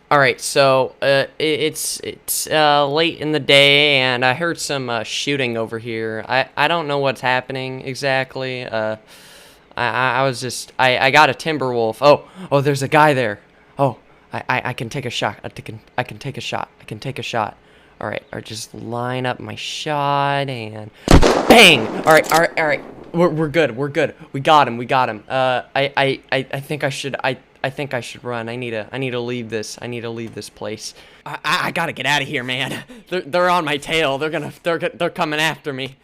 Alright, so, it's late in the day, and I heard some, shooting over here. I don't know what's happening exactly. I was just, I got a timber wolf. Oh, there's a guy there. Oh, I can take a shot. I can take a shot. I can take a shot. Alright, or just line up my shot, and bang! Alright. We're good. We got him. I think I should run. I need to leave this. I need to leave this place. I gotta get out of here, man. They're on my tail. They're coming after me.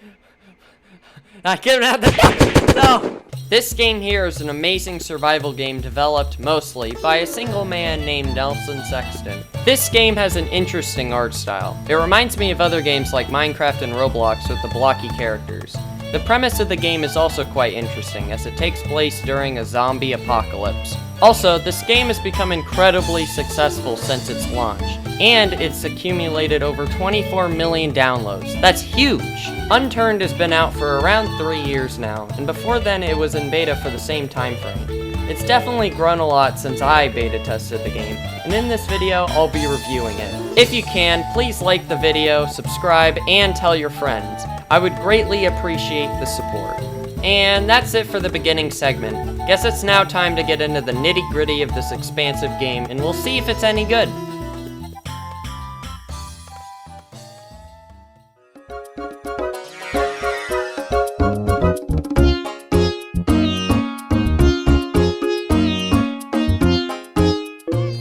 Get out the no. This game here is an amazing survival game developed mostly by a single man named Nelson Sexton. This game has an interesting art style. It reminds me of other games like Minecraft and Roblox with the blocky characters. The premise of the game is also quite interesting, as it takes place during a zombie apocalypse. Also, this game has become incredibly successful since its launch, and it's accumulated over 24 million downloads. That's huge! Unturned has been out for around 3 years now, and before then it was in beta for the same time frame. It's definitely grown a lot since I beta tested the game, and in this video, I'll be reviewing it. If you can, please like the video, subscribe, and tell your friends. I would greatly appreciate the support. And that's it for the beginning segment. Guess it's now time to get into the nitty-gritty of this expansive game, and we'll see if it's any good.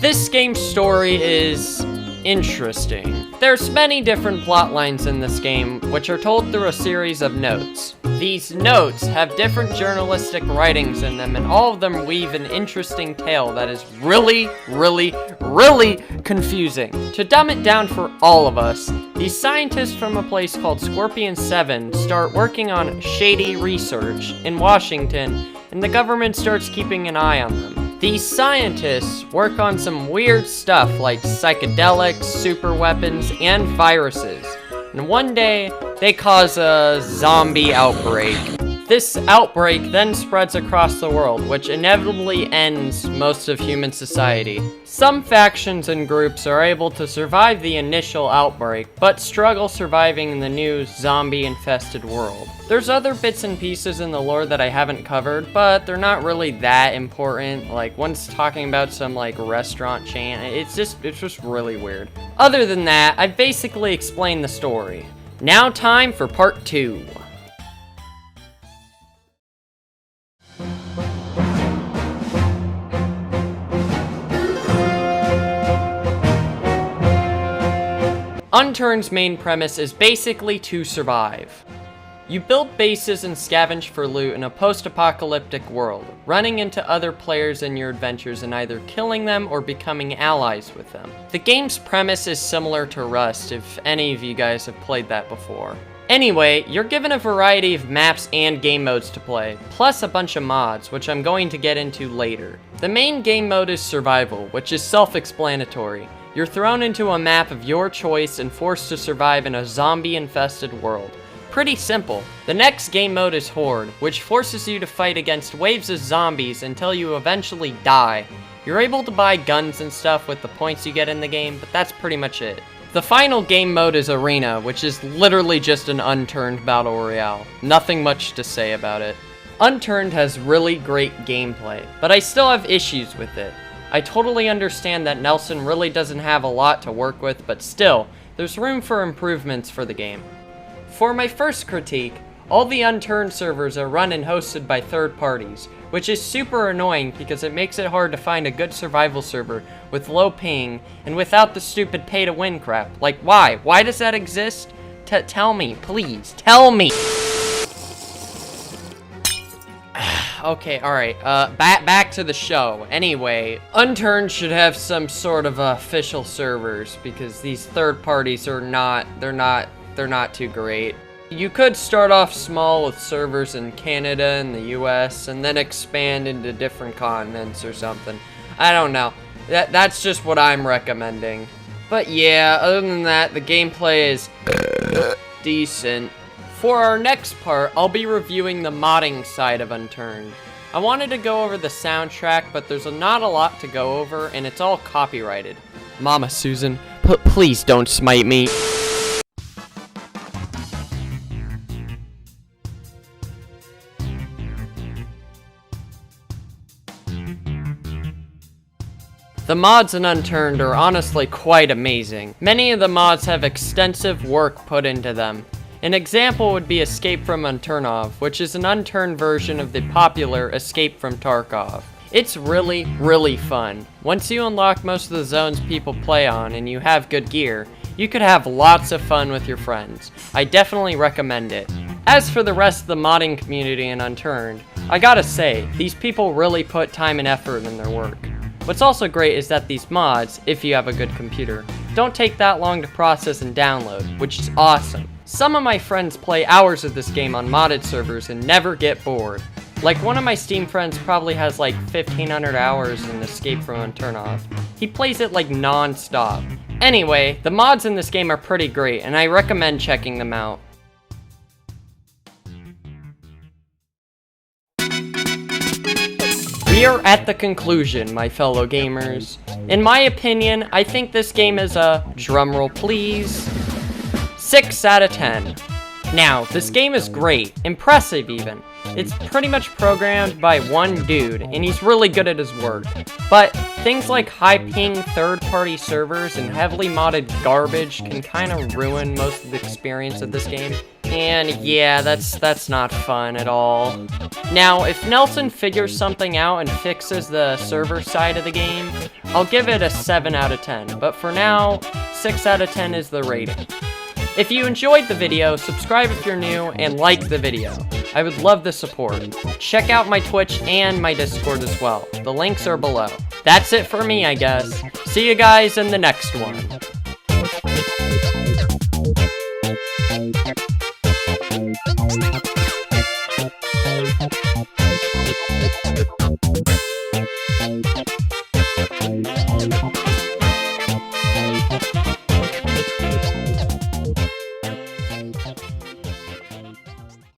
This game's story is interesting. There's many different plot lines in this game, which are told through a series of notes. These notes have different journalistic writings in them, and all of them weave an interesting tale that is really confusing. To dumb it down for all of us, these scientists from a place called Scorpion 7 start working on shady research in Washington, and the government starts keeping an eye on them. These scientists work on some weird stuff like psychedelics, super weapons, and viruses. And one day, they cause a zombie outbreak. This outbreak then spreads across the world, which inevitably ends most of human society. Some factions and groups are able to survive the initial outbreak, but struggle surviving in the new zombie-infested world. There's other bits and pieces in the lore that I haven't covered, but they're not really that important. Like, one's talking about some, like, restaurant chain. It's just really weird. Other than that, I've basically explained the story. Now time for part 2. Unturned's main premise is basically to survive. You build bases and scavenge for loot in a post-apocalyptic world, running into other players in your adventures and either killing them or becoming allies with them. The game's premise is similar to Rust, if any of you guys have played that before. Anyway, you're given a variety of maps and game modes to play, plus a bunch of mods, which I'm going to get into later. The main game mode is Survival, which is self-explanatory. You're thrown into a map of your choice and forced to survive in a zombie-infested world. Pretty simple. The next game mode is Horde, which forces you to fight against waves of zombies until you eventually die. You're able to buy guns and stuff with the points you get in the game, but that's pretty much it. The final game mode is Arena, which is literally just an Unturned battle royale. Nothing much to say about it. Unturned has really great gameplay, but I still have issues with it. I totally understand that Nelson really doesn't have a lot to work with, but still, there's room for improvements for the game. For my first critique, all the Unturned servers are run and hosted by third parties, which is super annoying because it makes it hard to find a good survival server with low ping and without the stupid pay-to-win crap. Like, why? Why does that exist? Tell me, please, tell me! Okay, alright, back to the show. Anyway, Unturned should have some sort of official servers, because these third parties are they're not too great. You could start off small with servers in Canada and the US, and then expand into different continents or something. I don't know. That's just what I'm recommending. But yeah, other than that, the gameplay is decent. For our next part, I'll be reviewing the modding side of Unturned. I wanted to go over the soundtrack, but there's not a lot to go over, and it's all copyrighted. Mama Susan, please don't smite me. The mods in Unturned are honestly quite amazing. Many of the mods have extensive work put into them. An example would be Escape from Unturned, which is an unturned version of the popular Escape from Tarkov. It's really, really fun. Once you unlock most of the zones people play on and you have good gear, you could have lots of fun with your friends. I definitely recommend it. As for the rest of the modding community in Unturned, I gotta say, these people really put time and effort in their work. What's also great is that these mods, if you have a good computer, don't take that long to process and download, which is awesome. Some of my friends play hours of this game on modded servers and never get bored. Like one of my Steam friends probably has like 1,500 hours in Escape from Unturned. He plays it like non-stop. Anyway, the mods in this game are pretty great and I recommend checking them out. We are at the conclusion, my fellow gamers. In my opinion, I think this game is a, drumroll please, 6 out of 10. Now, this game is great, impressive even. It's pretty much programmed by one dude, and he's really good at his work. But things like high-ping third-party servers and heavily modded garbage can kind of ruin most of the experience of this game. And yeah, that's not fun at all. Now, if Nelson figures something out and fixes the server side of the game, I'll give it a 7 out of 10. But for now, 6 out of 10 is the rating. If you enjoyed the video, subscribe if you're new, and like the video. I would love the support. Check out my Twitch and my Discord as well. The links are below. That's it for me, I guess. See you guys in the next one.